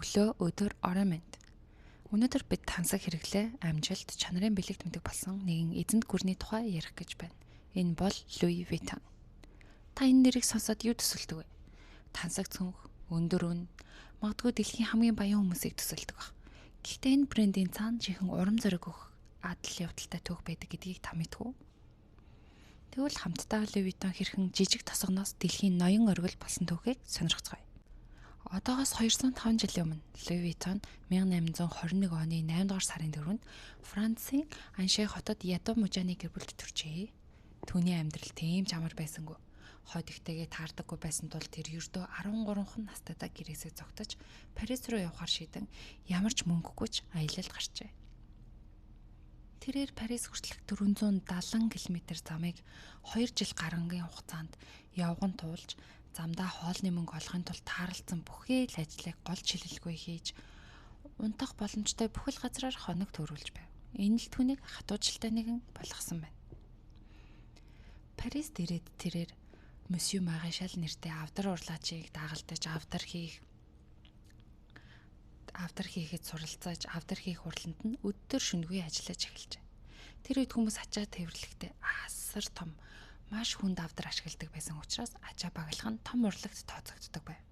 Өглөө, өдөр, орой минь. Өнөөдөр бид тансаг хэрэглээ, амжилт, чанарын бэлэг тэмдэг болсон нэгэн эзэнт гүрний тухай ярих гэж байна. Энэ бол Луи Виттон. Та энэ нэрийг сонсоод юу төсөлдөг вэ? Тансаг цүнх, өндөр үн, магадгүй дэлхийн хамгийн баян хүмүүсийг төсөлдөг баг. Гэхдээ энэ брендийн цаана жинхэнэ урам зориг өгөх адал явдалтай түүх байдаг гэдгийг та мэдэх үү? Тэгвэл хамтдаа Луи Виттон хэрхэн жижиг тосгоноос дэлхийн ноён оргил болсон түүхийг сонирхцгаая. Одоогоос 205 жилийн өмнө Луи Виттон 1821 оны 8 дугаар сарын 4-нд Францын Анши хотод ядуу мужааны гэр бүлд төржээ. Түүний амьдрал тийм ч амар байсангүй. Хойд ихтэйгээ таардаггүй байсан тул тэр ердөө 13хан настайдаа гэрээсээ зогтож Парис руу явахаар шийдэн ямар ч мөнгөгүйч аялалд гарчээ. Тэрээр Парис хүртэлх 470 км замыг 2 жил гарангийн хугацаанд явган туулж замдаа хоолны мөнгө олохын тулд таарлцсан бүхий л ажлыг гол чилэлгүй хийж унтах боломжтой бүхэл газраар хоног төрүүлж байв. Энэ л түүнийг хатуужилтай нэгэн болгосон байна. Парис дээрээ тэрээр Monsieur Maréchal нэртэй авдар урлагчийг дагалдаж авдар хийхэд суралцаж авдар хийх хурланд нь өдөр шөнөгүй ажиллаж эхэлжээ. Тэр үед хүмүүс ачаа тээвэрлэхдээ асар том маш хүнд авдар ашигладаг байсан учраас ачаа баглах нь том урлагт тооцогддог байв.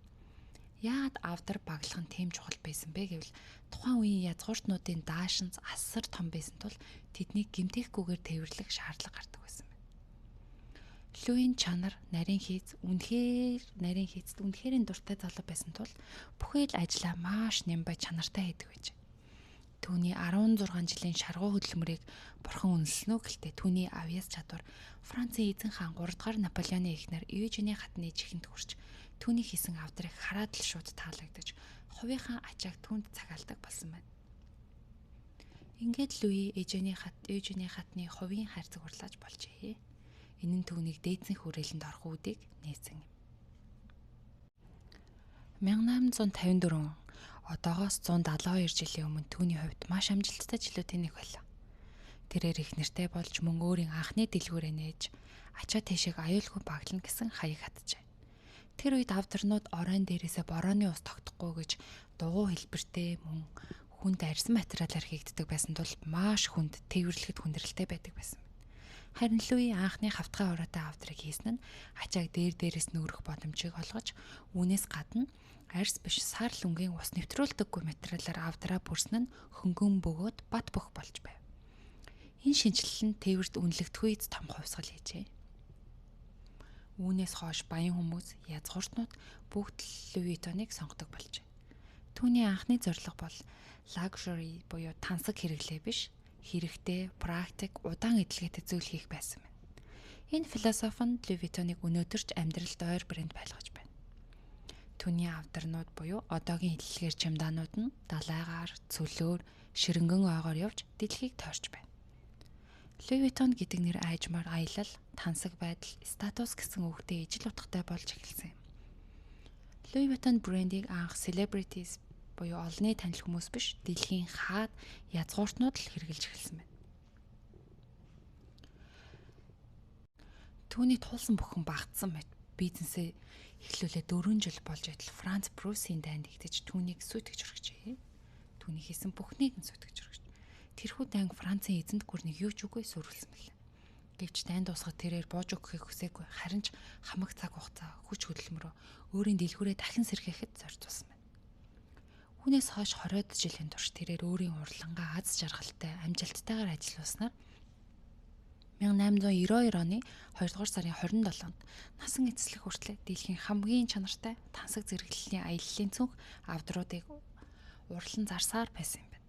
Яагаад авдар баглах нь тийм чухал байсан бэ гэвэл тухайн үеийн язгууртнуудын даашинз асар том байсан тул тэднийг гэмтээхгүйгээр тээвэрлэх шаардлага гардаг байсан байна. Луийн чанар нарийн хийц үнэхээр дуртай залуу байсан тул бүхий л ажлаа маш нямбай чанартай хийдэг байж. Түүний 16 жилийн шаргуу хөдөлмөрийг бурхан үнэлсэн үү гэлтэй түүний авьяас чадвар Францын эзэн хаан 3 дахь Наполеоны эхнэр Евжений хатны чихэнд хүрч түүний хийсэн авдрыг хараад л шууд таалагдж хувийнхаа ачааг түүнд цагаалдаг болсон байна. Ингээд Луи Евжений хатны хувийн хайрцаг хурлаач болжээ. Энэ нь түүнийг дээдсийн хүрээлэнд орох үүдийг нээсэн юм. 1854 одоогоос 172 жилийн өмнө түүний хувьд маш амжилттай жилүүдийн нэг байлаа. Тэрээр их нэртэй болж мөн өөрийн анхны дэлгүүрээ нээж ачаа тийшээ аюулгүй баглана гэсэн хаяг хатжээ. Тэр үед авдарнууд оройн дээрээсээ борооны ус тогтохгүй гэж дугуй хэлбэртэй мөн хүнд арьсан материалаар хийгддэг байсан тул маш хүнд тээвэрлэхэд хүндрэлтэй байдаг байсан. Харин Луи анхны хавтгай ороотой авдрыг хийсэн нь ачааг дээрээс нүүрэх боломжийг олгож үүнээс гадна арьс биш сар лүнгийн ус нэвтрүүлдэггүй материалаар авдраа бүрсэн нь хөнгөн бөгөөд бат бөх болж байв. Энэ шинжилэл нь тээвэрт үнэлэгдэх үед том хувьсгал хийжээ. Үүнээс хойш баян хүмүүс, язгууртнууд бүгд Луи Виттоныг сонгодог болжээ. Түүний анхны зорилго бол luxury буюу тансаг хэрэглээ биш, хэрэгтэй, практик, удаан эдлэгээтэй зүйл хийх байсан байна. Энэ философи нь Луи Виттоныг өнөөдөр ч амьдралд ойр брэнд байлгаж байна. Түүний авдарнууд буюу одоогийн хэллэгээр чемоданууд нь далайгаар, цөлөөр, ширэнгэн ойгоор явж дэлхийг тойрч байна. Луи Виттон гэдэг нэр айжмаар аялал, тансаг байдал, статус гэсэн үгтэй ижил утгатай болж эхэлсэн юм. Луи Виттон брендийг анх celebrities буюу олонний танил хүмүүс биш, дэлхийн хаад язгууртнууд л хэрэглэж эхэлсэн байна. Түүний туулсан бүхэн багтсан байт. Бизнесээ эхлүүлээ 4 жил болж байтал Франц Прусийн дайнд игдэж түүнийг сүйтгэж өргөжээ. Түүний хийсэн бүхнийг нь сүйтгэж өргөж. Тэрхүү дайн Францын эзэнт гүрнийг юу ч үгүй сүрүүлсэн билээ. Гэвч дайн дуусахад тэрээр бууж өгөхийг хүсээгүй. Харин ч хамаг цаг хугацаа хүч хөдөлмөрөө өөрийн дэлгүүрээ дахин сэргээхэд зорьцуулсан байна. Үүнээс хойш 20-од жилийн турш тэрээр өөрийн урлагаа аз жаргалтай, амжилттайгаар ажилласнаар 1892 оны 2 дугаар сарын 27-нд насан эцэслэх хүртэл дэлхийн хамгийн чанартай тансаг зэрэглэлийн аяллалын цүнх авдруудыг урлан зарсаар байсан юм байна.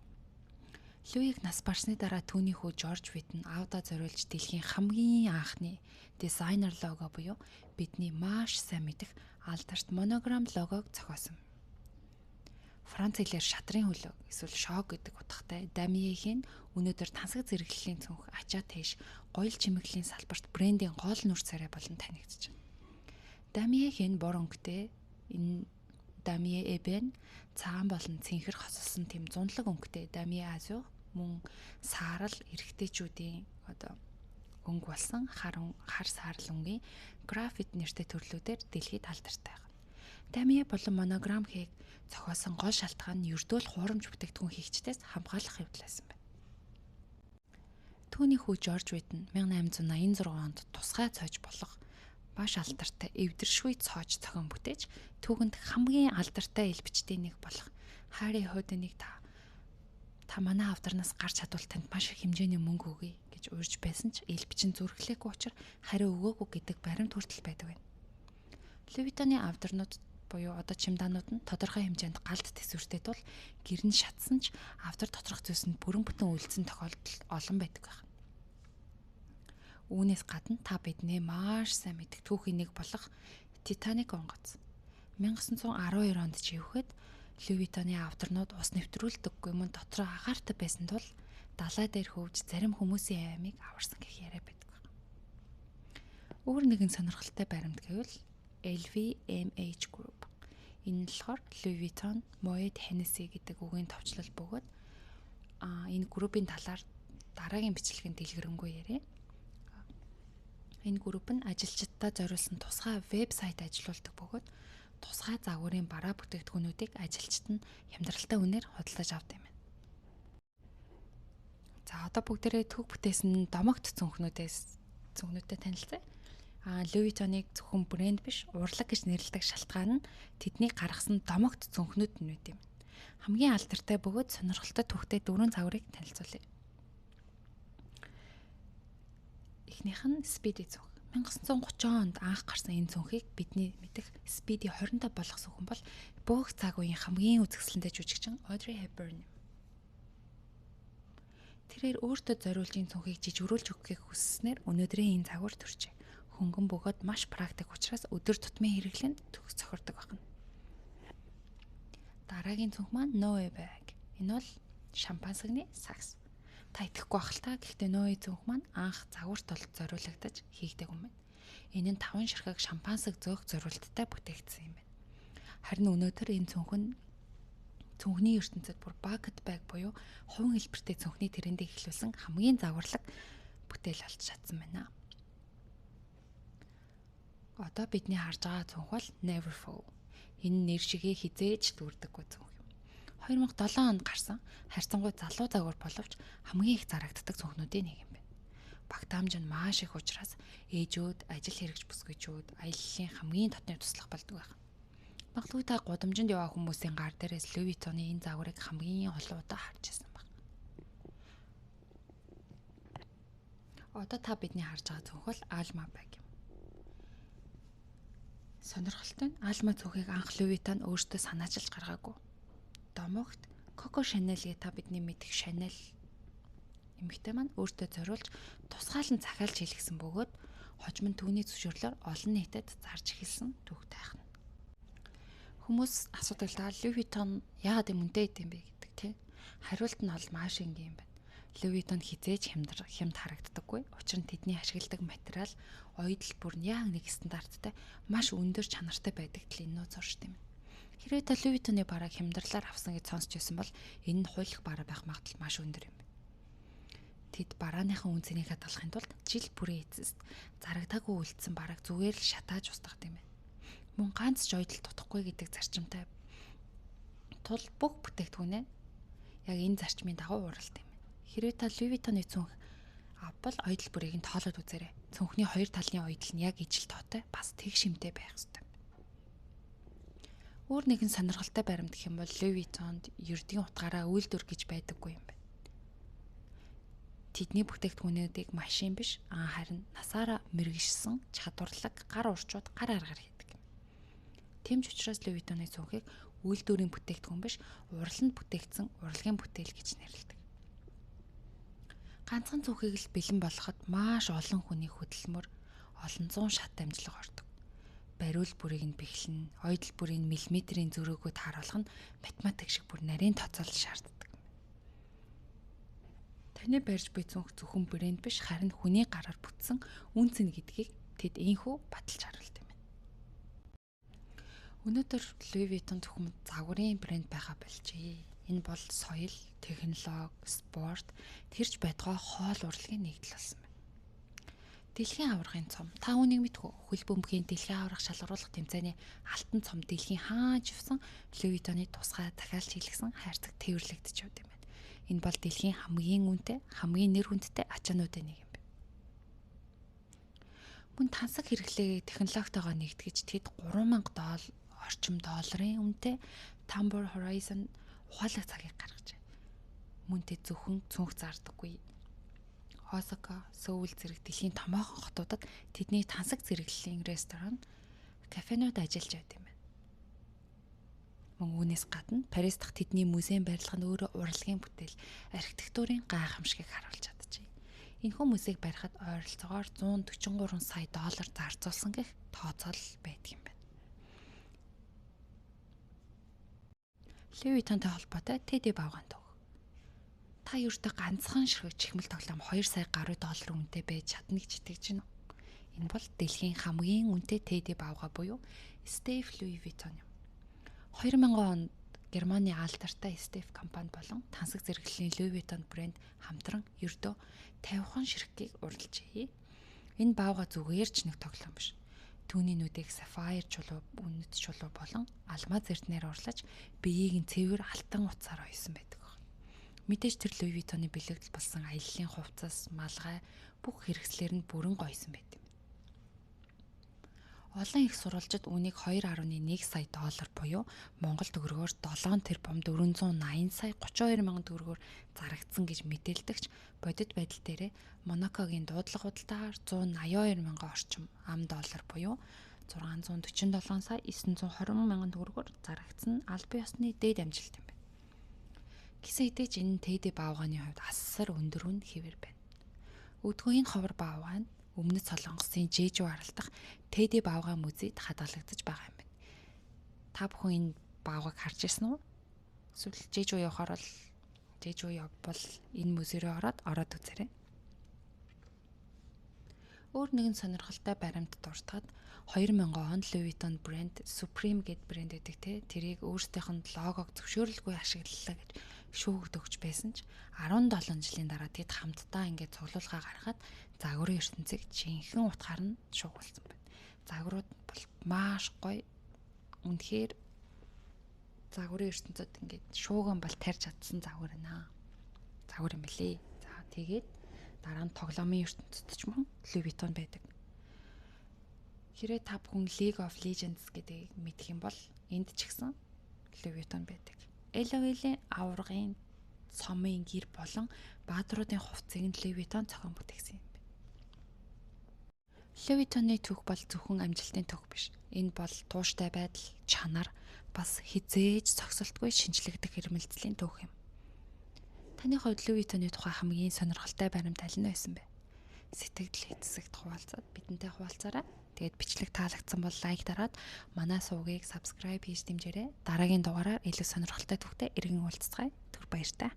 Луиг нас барсны дараа түүний хүү Жорж Виттон Ауда зориулж дэлхийн хамгийн анхны дизайнер лого буюу бидний маш сайн мэдэх алдарт монограм логог зохиосон. Франц хэлээр шатрын хөлөг эсвэл шок гэдэг утгатай Дамьехийн өнөөдөр тансаг зэрэглэлийн цүнх ачаа тийш гоёл чимэглэлийн салбарт брендийн гол нүр царай болон танигдж байна. Дамьехийн бор өнгөтэй энэ Дамье Эбен цагаан болон цэнхэр хосолсон тэм зунлаг өнгөтэй Дамье Азио мөн саарал эрэгтэйчүүдийн өнгө болсон хар саарал өнгийн графит нэртэй төрлүүдээр дэлхийд алдартай байна. Дамье болон монограм хийг Цохоосон гол шалтгаан нь ердөөл хуурамч бүтээгдэхүүн хийгчдээс хамгаалах явдлаас юм байна. Түүний хүү Жорж Витн 1886 онд тусгай цоож болох маш алдартай эвдэршгүй цоож зохион бүтээж түүхэнд хамгийн алдартай элбчдийн нэг болох Harry Houdini-г та манай авдарнаас гарч чадвал танд маш их хэмжээний мөнгө өгье гэж уурж байсан ч элбч нь зүрхлээгүй учраас хариу өгөөгүй гэдэг баримт хүртэл байдаг байна. Луи Виттоны авдарнууд буюу одоо чемоданууд нь тодорхой хэмжээнд галт тэсвэртэй тул гэр нь шатсан ч авдар доторх зүйлс нь бүрэн бүтэн үлдсэн тохиолдол олон байдаг байна. Үүнээс гадна та биднээ маш сайн мэддэг түүхийн нэг болох Титаник онгоц 1912 онд живэхэд Луи Виттоны авдарнууд ус нэвтрүүлдэггүй мөн дотроо агаартай байсан тул далай дээр хөвж зарим хүмүүсийн аймыг аварсан гэх яриа байдаг. Өөр нэгэн сонирхолтой баримт гэвэл LVMH Group. Энэ нь болохоор Louis Vuitton, Moet Hennessy гэдэг үгийн товчлол бөгөөд энэ группийн талаар дараагийн бичлэгэнд дэлгэрэнгүй яриа. Энэ групп нь ажилчдад зориулсан тусгай вебсайт ажилуулдаг бөгөөд тусгай загварын бараа бүтээгдэхүүнүүдийг ажилчид нь хямдралтай үнээр худалдаж авдаг юм байна. За одоо бүгдээрээ төг бүтээсэн домогт цүнхнүүтэй танилцъя. Louis Vuitton-ыг зөвхөн брэнд биш, урлаг гэж нэрлэдэг шалтгаан нь тэдний гаргасан домогт цүнхнүүд нь юм. Хамгийн алдартай бөгөөд сонирхолтой түүхтэй 4 загварыг танилцуулъя. Эхнийх нь Speedy цүнх. 1930 онд анх гарсан энэ цүнхийг бидний мэдэх Speedy 25 болгосон хүн бол бүх цаг үеийн хамгийн үзэсгэлэнтэй жүжигчин Audrey Hepburn. Тэрээр өөртөө зориулж энэ цүнхийг жижигрүүлж өгөхийг хүсснээр өнөөдрийн энэ загвар төржээ. Хөнгөн бөгөөд маш практик учраас өдөр тутмын хэрэглээнд төгс цохирдог байна. Дараагийн цүнх маань Noe bag. Энэ бол шампансагны сакс. Та итгэхгүй байх л та. Гэхдээ Noe цүнх маань анх загварт зориулагдаж хийгдэг юм байна. Энэ нь 5 ширхэг шампансаг зөөх зориулттай бүтээгдсэн юм байна. Харин өнөөдөр энэ цүнх нь цүнхний ертөнцид бүр bucket bag буюу хувин хэлбэртэй цүнхний трендийг эхлүүлсэн хамгийн загварлаг бүтээл болж чадсан байна. Одоо бидний харж байгаа цүнх бол Neverfull. Энэ нэр шигээ хизээж дүүрдэггүй цүнх юм. 2007 онд гарсан харьцангуй залуу загвар боловч хамгийн их зарагддаг цүнхнүүдийн нэг юм байна. Багтаамж нь маш их учраас ээжүүд, ажил хэрэгч бүсгүйчүүд аяллалын хамгийн дотны туслах болдог байна. Магадгүй та гудамжинд яваа хүмүүсийн гар дээрээс Louis Vuitton-ы энэ загварыг хамгийн олон удаа харж байсан баг. Одоо та бидний харж байгаа цүнх бол Alma bag юм. Сонирхолтой нь Alma цүнхийг анх Louis Vuitton өөртөө санаачилж гаргаагүй. Домогт Coco Chanel-ийг та бидний мэдэх Chanel эмэгтэй маань өөртөө зориулж тусгаалan захиалж хэлгэсэн бөгөөд хожим нь түүний зөвшөөрлөөр олон нийтэд зарж эхэлсэн түүхтэй байна. Хүмүүс асуудаг л Louis Vuitton яагаад юм үнэтэй юм бэ гэдэг тийм. Хариулт нь бол маш энгийн юм байна. Louis Vuitton хизээж хямд харагддаггүй. Учир нь тэдний ашигладаг материал, оёдл бүр нь яг нэг стандарттай, маш өндөр чанартай байдаг тал энэ нууц оршд юм. Хэрвээ та Louis Vuitton-ы барааг хямдралаар авсан гэж сонсч байсан бол энэ нь хуулих бараа байх магадлал маш өндөр юм. Тэд барааныхаа үнцнийг хадгалахын тулд жил бүрийн эцэст зарагдаагүй үлдсэн барааг зүгээр л шатааж устгах юм байна. Мөн ганц ч оёдол тутахгүй гэдэг зарчимтай тул бүх бүтээгдэхүүнээ яг энэ зарчмын дагуу уралд юм. Хэрвээ та Louis Vuitton-ы цүнх авбал оёдол бүрийг нь тоолоод үзээрэй. Цүнхний хоёр талын оёдол нь яг ижил тоотой бас тэг шимтэй байх ёстой. Өөр нэгэн сонирхолтой баримт гэх юм бол Louis Vuitton-д ердийн утгаараа үйлдвэр гэж байдаггүй юм байна. Тэдний бүтээгдэхүүнүүдийг машин биш, харин насаараа мэргэшсэн чадварлаг гар урчууд гар аргаар хийдэг. Тэм ч учраас Louis Vuitton-ы цүнхийг үйлдвэрийн бүтээгдэхүүн биш, урланд бүтээгдсэн урлагийн бүтээл гэж нэрлэдэг. Ганцхан цүнхийг л бэлэн болгоход маш олон хүний хөдөлмөр, олон зуун шат дамжлага ордог. Бариул бүрийг нь бэхлэн, оёдол бүрийн миллиметрийн зөрөөгөө тааруулах нь математик шиг бүр нарийн тооцоолол шаарддаг. Таны барьж буй цүнх зөвхөн брэнд биш, харин хүний гараар бүтсэн үнц нь гэдгийг тэд ийхүү баталж харуулдаг юм байна. Өнөөдөр Louis Vuitton зөвхөн загварын брэнд байха болжээ. Энэ бол соёл, технологи, спорт, тэрч байтугай хоол урлагийн нэгдэл болсон байна. Дэлхийн аваргын цом. Та үнийг мэдгүй. Хөл бөмбөгийн дэлхийн аварга шалгаруулах тэмцээний алтан цом дэлхийн хааж ивсэн Луи Виттоны тусгай дахиалж хийлгсэн хайрцаг тээвэрлэгдэж явд юм байна. Энэ бол дэлхийн хамгийн үнэтэй, хамгийн нэр хүндтэй ачаануудын нэг юм байна. Мөн тансаг хэрэглээ технологитойгоо нэгтгэж тэд $3,000 орчим долларын үнэтэй Tambor Horizon ухаалаг цагийг гаргажээ. Мөн тэд зөвхөн цүнх зардаггүй. Осака, Сөүл зэрэг дэлхийн томоохон хотуудад тэдний тансаг зэрэглэлийн ресторан, кафенууд ажиллаж байд юм байна. Мөн үүнээс гадна Парис дахь тэдний музейн барилга нь өөрөө урлагийн бүтээл, архитектурын гайхамшигыг харуулж чаджээ. Энэхүү музейг барихад ойролцоогоор $143 сая зарцуулсан гэх тооцоол байдаг юм байна. Луи Виттонтой холбоотой Тедди Бауган төв. Та ердөө ганцхан ширхэг чихмэл тоглоом $2 сая гаруй доллар үнэтэй байж чадна гэж итгэж байна уу? Энэ бол дэлхийн хамгийн үнэтэй Тедди Бауга буюу Стеф Луи Виттон юм. 2000 онд Германы алдартай Стеф компани болон тансаг зэрэглэлийн Луи Виттон брэнд хамтран ердөө 50хан ширхгийг уралжээ. Энэ Бауга зүгээр ч нэг тоглоом биш. Түүний нүдийг сафайр чулуу, үнэт чулуу болон алмаз эрдэнээр урлаж биеийг нь цэвэр алтан утсаар ойсон байдаг. Мэдээж тэр Луи Виттоны бэлэгдэл болсон аяллаа хувцас, малгай бүх хэрэгслэр нь бүрэн гойсон байт юм. Олон их сурвалжид үүнийг $2.1 сая буюу Монгол төгрөгөөр 7 тэрбум 480 сая 32 мянган төгрөгөөр зарагдсан гэж мэдээлдэгч бодит байдал дээрээ Монакогийн дуудлага худалдаагаар 182 мянган орчим $, буюу 647 сая 920 мянган төгрөгөөр зарагдсан нь аль бие усны дээд амжилт юм байна. Гэсэн хэдий ч энэ Тедди Бауганы хувьд асар өндөр үн хэвээр байна. Өдгөө энэ ховор Бауган өмнөд Солонгосын Жэжүү аралдах Тедди Бауга музейд хадгалагдаж байгаа юм байна. Та бүхэн энэ Баугыг харж ирсэн үү? Эсвэл Жэжүү явахаар бол Жэжүү явбал энэ музей рүү ороод үзээрэй. Өөр нэгэн сонирхолтой баримт дуртахад 2000 онд Луи Виттон брэнд Supreme гэд брэнд байдаг те. Тэрийг өөрсдийнх нь логог зөвшөөрлгүй ашиглалаа гэж шүүгд өгч байсан ч 17 жилийн дараа тэд хамтдаа ингээд цуглуулга гаргахад загварын ертөнцийг жинхэнэ утгаар нь шуугуулсан байна. Загварууд бол маш гоё. Үнэхээр загварын ертөнцөд ингээд шууган бол тарьж чадсан загвар байна. Загвар юм билий. За тэгээд дараа нь тоглоомын ертөнцид ч мөн Луи Виттон байдаг. Хэрэг та бүхэн League of Legends гэдгийг мэдэх юм бол энд ч гэсэн Луи Виттон байдаг. LOL-ийн аваргын цомын гэр болон баадруудын хувцсыг нь Луи Виттон зохион бүтээсэн юм байна. Луи Виттоны түүх бол зөвхөн амжилтын түүх биш. Энэ бол тууштай байдал, чанар, бас хизээж зогсолтгүй шинжлэгдэх хэрмэлзлийн түүх юм. Таны хувьд Луи Виттоны тухай хамгийн сонирхолтой баримт аль нь байсан бэ? Сэтгэл хэцсэгт хуваалцаад бидэнтэй хуваалцаарай. Тэгээд бичлэг таалагдсан бол лайк дараад манай сувгийг subscribe хийж дэмжээрэй. Дараагийн дугаараар илүү сонирхолтой түүхтэй иргэн уулзцгаая. Түр баярлалаа.